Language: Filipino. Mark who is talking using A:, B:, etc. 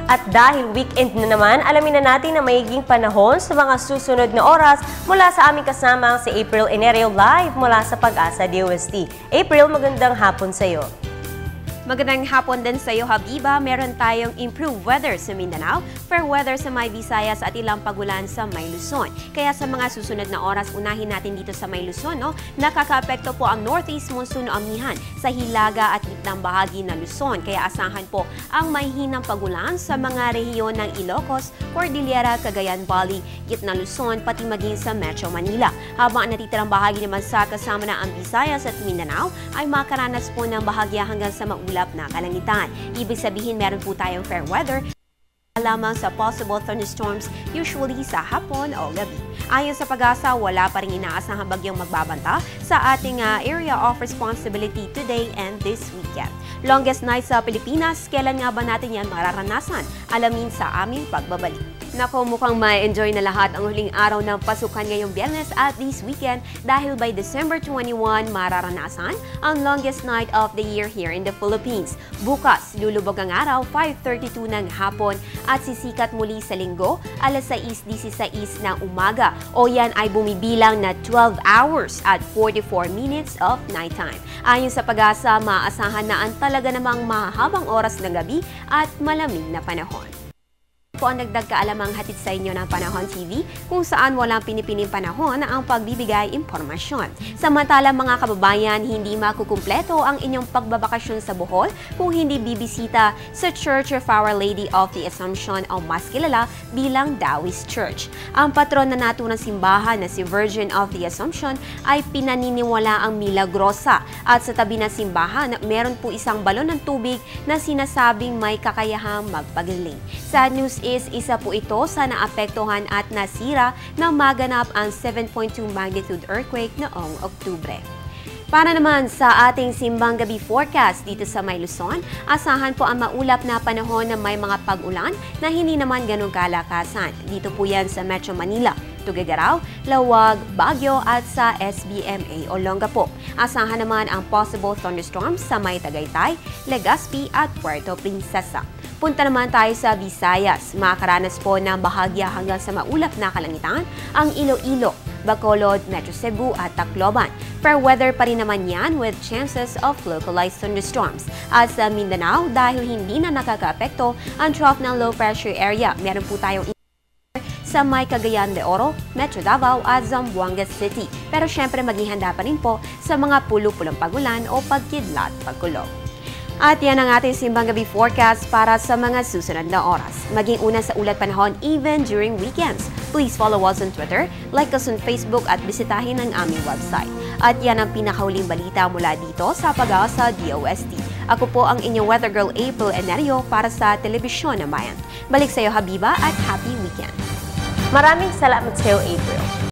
A: At dahil weekend na naman, alamin na natin na magiging panahon sa mga susunod na oras mula sa aming kasamang si April Enerio live mula sa Pag-asa DOST. April, magandang hapon sa iyo.
B: Magandang hapon din sa iyo, Habiba. Meron tayong improved weather sa Mindanao, fair weather sa May Visayas at ilang pagulan sa May Luzon. Kaya sa mga susunod na oras, unahin natin dito sa May Luzon, nakakaapekto po ang northeast monsoon o amihan sa hilaga at gitnang bahagi ng Luzon. Kaya asahan po ang may hinang pagulan sa mga rehiyon ng Ilocos, Cordillera, Cagayan Valley, gitnang Luzon, pati maging sa Metro Manila. Habang ang natitirang bahagi naman sa kasama na ang Visayas at Mindanao ay makaranas po ng bahagya hanggang sa maulap na kalangitan. Ibig sabihin meron po tayong fair weather lamang sa possible thunderstorms usually sa hapon o gabi. Ayon sa Pag-asa, wala pa rin inaasahang bagyong magbabanta sa ating area of responsibility today and this weekend. Longest night sa Pilipinas, kailan nga ba natin yan mararanasan? Alamin sa aming pagbabalik. Nako, mukhang ma-enjoy na lahat ang huling araw ng pasukan ngayong Biyernes at this weekend dahil by December 21, mararanasan ang longest night of the year here in the Philippines. Bukas, lulubog ang araw, 5:32 ng hapon at sisikat muli sa Linggo, alas 6:16 ng umaga. O yan ay bumibilang na 12 hours at 44 minutes of nighttime. Ayon sa Pag-asa, maaasahan na ang talaga namang mahahabang oras ng gabi at malamig na panahon. Po ang dagdag kaalamang hatid sa inyo ng Panahon TV kung saan walang pinipiling panahon ang pagbibigay impormasyon. Samantala mga kababayan, hindi makukumpleto ang inyong pagbabakasyon sa Bohol kung hindi bibisita sa Church of Our Lady of the Assumption o mas kilala bilang Taoist Church. Ang patron na naturang simbahan na si Virgin of the Assumption ay pinaniniwala ang Milagrosa at sa tabi ng simbahan meron po isang balon ng tubig na sinasabing may kakayahang magpagaling. Sad news is isa po ito sa naapektuhan at nasira nang maganap ang 7.2 magnitude earthquake noong Oktubre. Para naman sa ating simbang gabi forecast dito sa May Luzon, asahan po ang maulap na panahon na may mga pag-ulan na hindi naman ganong kalakasan. Dito po yan sa Metro Manila, Tuguegarao, Lawag, Baguio at sa SBMA Olongapo. Asahan naman ang possible thunderstorms sa May Tagaytay, Legazpi at Puerto Princesa. Punta naman tayo sa Visayas. Makakaranas po ng bahagya hanggang sa maulap na kalangitan ang Iloilo, Bacolod, Metro Cebu at Tacloban. Fair weather pa rin naman yan with chances of localized thunderstorms. At sa Mindanao, dahil hindi na nakakaapekto ang trough ng low pressure area, meron po tayong sa may Cagayan de Oro, Metro Davao at Zamboanga City. Pero syempre maging handa pa rin po sa mga pulo-pulong pagulan o pagkidlat pagkulog. At yan ang ating simbang gabi forecast para sa mga susunod na oras. Maging una sa ulat panahon even during weekends. Please follow us on Twitter, like us on Facebook at bisitahin ang aming website. At yan ang pinakahuling balita mula dito sa Pag-asa DOST. Ako po ang inyong weather girl April Enerio para sa Telebisyon ng Bayan. Balik sa iyo, Habiba, at happy weekend.
A: Maraming salamat sa iyo, April.